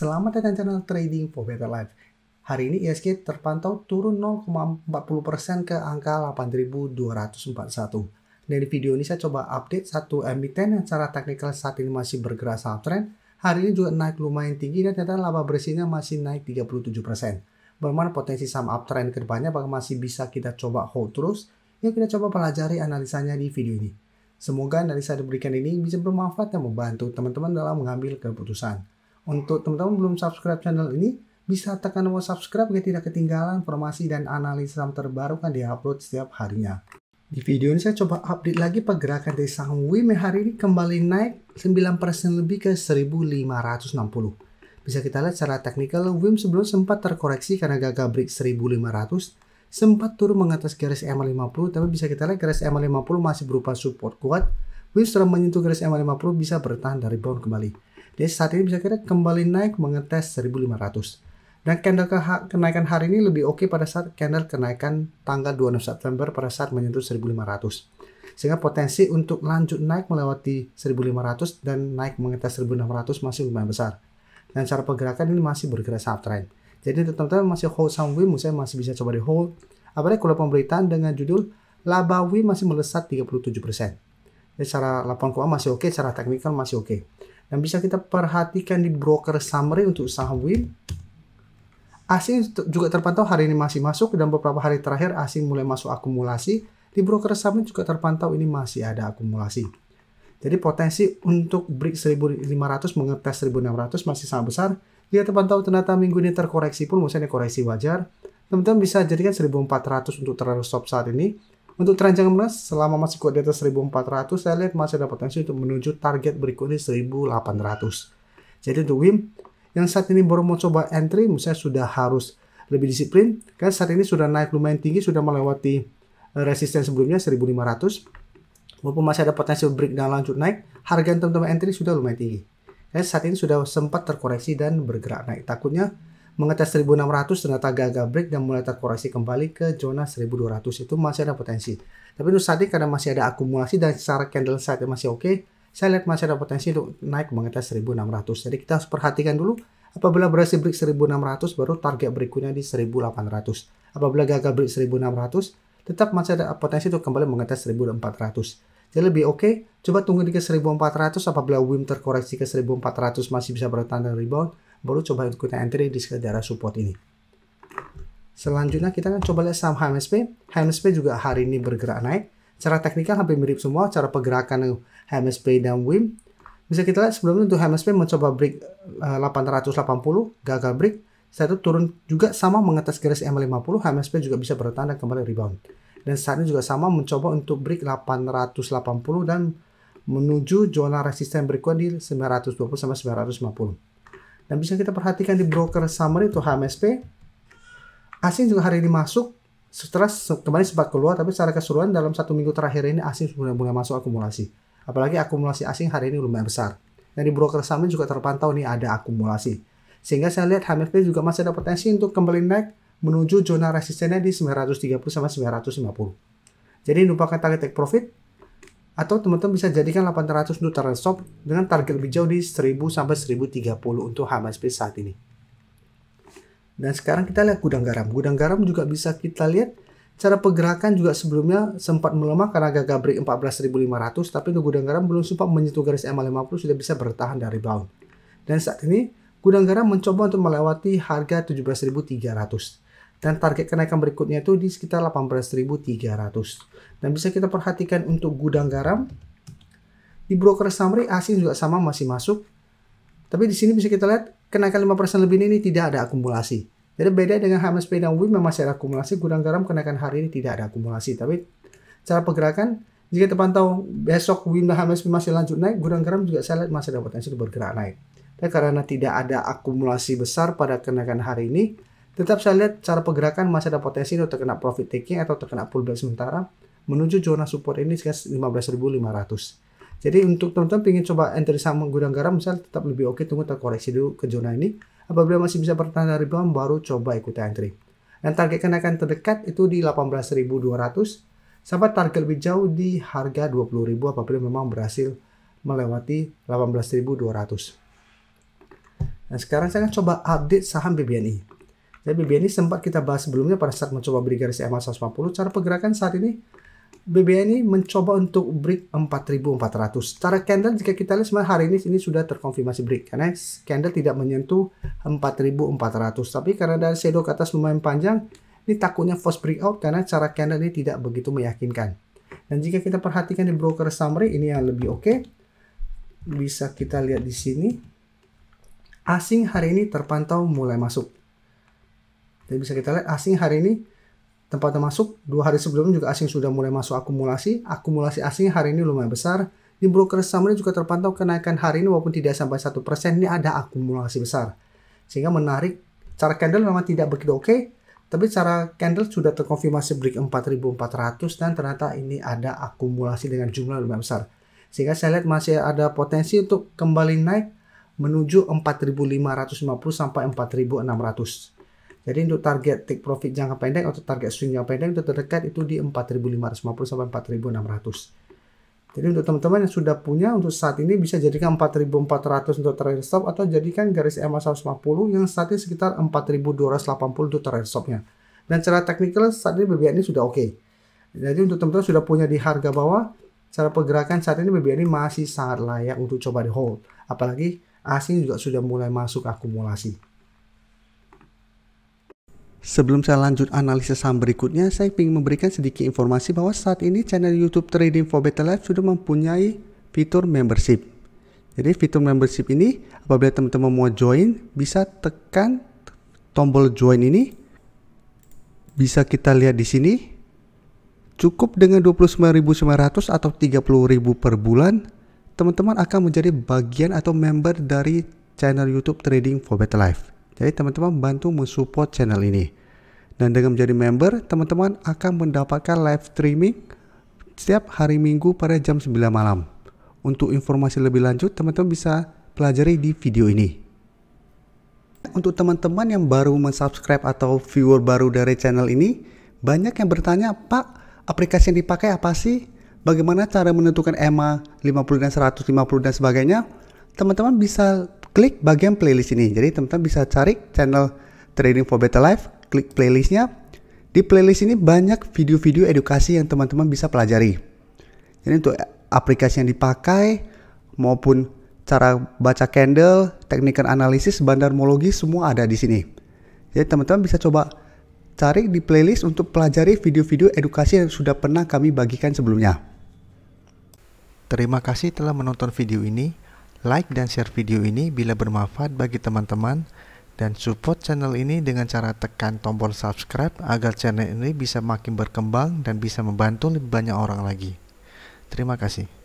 Selamat datang channel Trading for Better Life. Hari ini IHSG terpantau turun 0,40% ke angka 8.241. Dari video ini saya coba update satu emiten yang secara teknikal saat ini masih bergerak uptrend. Hari ini juga naik lumayan tinggi dan ternyata laba bersihnya masih naik 37%. Bagaimana potensi saham uptrend ke depannya, apakah masih bisa kita coba hold terus? Yuk kita coba pelajari analisanya di video ini. Semoga analisa yang diberikan ini bisa bermanfaat dan membantu teman-teman dalam mengambil keputusan. Untuk teman-teman belum subscribe channel ini, bisa tekan tombol subscribe agar tidak ketinggalan informasi dan analisa terbaru kan diupload setiap harinya. Di video ini saya coba update lagi pergerakan dari saham WIM yang hari ini kembali naik 9% lebih ke 1.560. Bisa kita lihat secara teknikal, WIM sebelum sempat terkoreksi karena gagal break 1.500, sempat turun mengatas garis EMA50, tapi bisa kita lihat garis EMA50 masih berupa support kuat. WIM setelah menyentuh garis EMA50 bisa bertahan dari rebound kembali. Jadi saat ini bisa kita kembali naik mengetes 1.500. Dan candle kenaikan hari ini lebih oke pada saat candle kenaikan tanggal 26 September pada saat menyentuh 1.500. Sehingga potensi untuk lanjut naik melewati 1.500 dan naik mengetes 1.600 masih lumayan besar. Dan cara pergerakan ini masih bergerak uptrend. Jadi untuk teman-teman masih hold saham WIM, saya masih bisa coba di hold. Apalagi kalau pemberitaan dengan judul laba WIM masih melesat 37%. Jadi secara laporan keuangan masih oke, secara teknikal masih oke. Dan bisa kita perhatikan di broker summary untuk saham WIM. Asing juga terpantau hari ini masih masuk dan beberapa hari terakhir asing mulai masuk akumulasi. Di broker summary juga terpantau ini masih ada akumulasi. Jadi potensi untuk break 1.500 mengetes 1.600 masih sangat besar. Jika terpantau ternyata minggu ini terkoreksi pun, maksudnya koreksi wajar, teman-teman bisa jadikan 1.400 untuk trailing stop saat ini. Untuk tren jangka menengah selama masih kuat di atas 1.400, saya lihat masih ada potensi untuk menuju target berikutnya 1.800. Jadi untuk WIM yang saat ini baru mau coba entry, misalnya sudah harus lebih disiplin, karena saat ini sudah naik lumayan tinggi, sudah melewati resisten sebelumnya 1.500. Walaupun masih ada potensi break dan lanjut naik, harga teman-teman entry sudah lumayan tinggi. Karena saat ini sudah sempat terkoreksi dan bergerak naik. Takutnya mengetes 1.600 ternyata gagal break dan mulai terkoreksi kembali ke zona 1.200, itu masih ada potensi. Tapi untuk saat ini karena masih ada akumulasi dan secara candle side masih oke, saya lihat masih ada potensi untuk naik mengetes 1.600. Jadi kita harus perhatikan dulu, apabila berhasil break 1.600 baru target berikutnya di 1.800. Apabila gagal break 1.600, tetap masih ada potensi untuk kembali mengetes 1.400. Jadi lebih oke, coba tunggu di ke 1.400. Apabila WIM terkoreksi ke 1.400 masih bisa bertahan dan rebound, baru coba ikutan entry di daerah support ini. Selanjutnya kita akan coba lihat saham HMSP. HMSP juga hari ini bergerak naik. Secara teknikal hampir mirip semua, cara pergerakan HMSP dan WIM. Bisa kita lihat sebelumnya untuk HMSP mencoba break 880, gagal break. Setelah itu turun juga sama mengetes garis EMA50, HMSP juga bisa bertahan dan kembali rebound. Dan saat ini juga sama mencoba untuk break 880 dan menuju zona resisten berikutnya di 920 sampai 950. Dan bisa kita perhatikan di broker summary untuk HMSP, asing juga hari ini masuk setelah kemarin sempat keluar, tapi secara keseluruhan dalam satu minggu terakhir ini asing sudah mulai masuk akumulasi. Apalagi akumulasi asing hari ini lumayan besar. Dan di broker summary juga terpantau nih ada akumulasi. Sehingga saya lihat HMSP juga masih ada potensi untuk kembali naik menuju zona resistennya di 930 sampai 950. Jadi lupakan target take profit, atau teman-teman bisa jadikan 800 untuk target stop dengan target lebih jauh di 1000 sampai 1030 untuk HMSP saat ini. Dan sekarang kita lihat gudang garam. Gudang garam juga bisa kita lihat cara pergerakan juga sebelumnya sempat melemah karena gagal break 14.500, tapi untuk gudang garam belum sempat menyentuh garis EMA50 sudah bisa bertahan dari rebound. Dan saat ini gudang garam mencoba untuk melewati harga 17.300. Dan target kenaikan berikutnya itu di sekitar 18.300. Dan bisa kita perhatikan untuk gudang garam. Di broker summary asing juga sama masih masuk. Tapi di sini bisa kita lihat kenaikan 5% lebih ini tidak ada akumulasi. Jadi beda dengan HMSP dan WIM yang masih ada akumulasi, gudang garam kenaikan hari ini tidak ada akumulasi. Tapi cara pergerakan, jika terpantau besok WIM dan HMSP masih lanjut naik, gudang garam juga saya lihat masih ada potensi untuk bergerak naik. Dan karena tidak ada akumulasi besar pada kenaikan hari ini, tetap saya lihat cara pergerakan masih ada potensi untuk terkena profit taking atau terkena pullback sementara menuju zona support ini sekitar 15.500. Jadi untuk teman-teman ingin coba entry saham gudang garam, misalnya tetap lebih oke tunggu terkoreksi dulu ke zona ini. Apabila masih bisa bertahan dari rebound, baru coba ikut entry. Dan target kenaikan terdekat itu di 18.200 sampai target lebih jauh di harga 20.000 apabila memang berhasil melewati 18.200. Nah, sekarang saya akan coba update saham BBNI. Jadi BBNI sempat kita bahas sebelumnya pada saat mencoba beli garis EMA 150. Cara pergerakan saat ini BBNI mencoba untuk break 4.400. Cara candle jika kita lihat sebenarnya hari ini sudah terkonfirmasi break karena candle tidak menyentuh 4.400. Tapi karena dari shadow ke atas lumayan panjang, ini takutnya false breakout karena cara candle ini tidak begitu meyakinkan. Dan jika kita perhatikan di broker summary ini yang lebih oke. Bisa kita lihat di sini. Asing hari ini terpantau mulai masuk. Jadi bisa kita lihat asing hari ini tempatnya masuk. 2 hari sebelumnya juga asing sudah mulai masuk akumulasi. Akumulasi asing hari ini lumayan besar. Di broker summary juga terpantau kenaikan hari ini walaupun tidak sampai 1%, ini ada akumulasi besar. Sehingga menarik. Cara candle memang tidak begitu oke. Tapi cara candle sudah terkonfirmasi break 4.400 dan ternyata ini ada akumulasi dengan jumlah lumayan besar. Sehingga saya lihat masih ada potensi untuk kembali naik menuju 4.550 sampai 4.600. Jadi untuk target take profit jangka pendek atau target swing jangka pendek itu terdekat itu di 4.550 sampai 4.600. Jadi untuk teman-teman yang sudah punya untuk saat ini bisa jadikan 4.400 untuk trade stop atau jadikan garis EMA 150 yang saat ini sekitar 4.280 untuk trade stopnya. Dan secara teknikal saat ini BBNI sudah oke. Jadi untuk teman-teman sudah punya di harga bawah, cara pergerakan saat ini BBNI masih sangat layak untuk coba di hold. Apalagi asing juga sudah mulai masuk akumulasi. Sebelum saya lanjut analisis saham berikutnya, saya ingin memberikan sedikit informasi bahwa saat ini channel YouTube Trading for Better Life sudah mempunyai fitur membership. Jadi fitur membership ini apabila teman-teman mau join, bisa tekan tombol join ini. Bisa kita lihat di sini. Cukup dengan 29.900 atau 30.000 per bulan, teman-teman akan menjadi bagian atau member dari channel YouTube Trading for Better Life. Jadi teman-teman bantu mensupport channel ini. Dan dengan menjadi member, teman-teman akan mendapatkan live streaming setiap hari Minggu pada jam 9 malam. Untuk informasi lebih lanjut, teman-teman bisa pelajari di video ini. Untuk teman-teman yang baru mensubscribe atau viewer baru dari channel ini, banyak yang bertanya, Pak, aplikasi yang dipakai apa sih? Bagaimana cara menentukan EMA 50 dan 150 dan sebagainya? Teman-teman bisa klik bagian playlist ini. Jadi teman-teman bisa cari channel Trading for Better Life, klik playlistnya. Di playlist ini banyak video-video edukasi yang teman-teman bisa pelajari. Jadi untuk aplikasi yang dipakai maupun cara baca candle, teknik analisis, bandarmologi semua ada di sini. Jadi teman-teman bisa coba cari di playlist untuk pelajari video-video edukasi yang sudah pernah kami bagikan sebelumnya. Terima kasih telah menonton video ini. Like dan share video ini bila bermanfaat bagi teman-teman, dan support channel ini dengan cara tekan tombol subscribe agar channel ini bisa makin berkembang dan bisa membantu lebih banyak orang lagi. Terima kasih.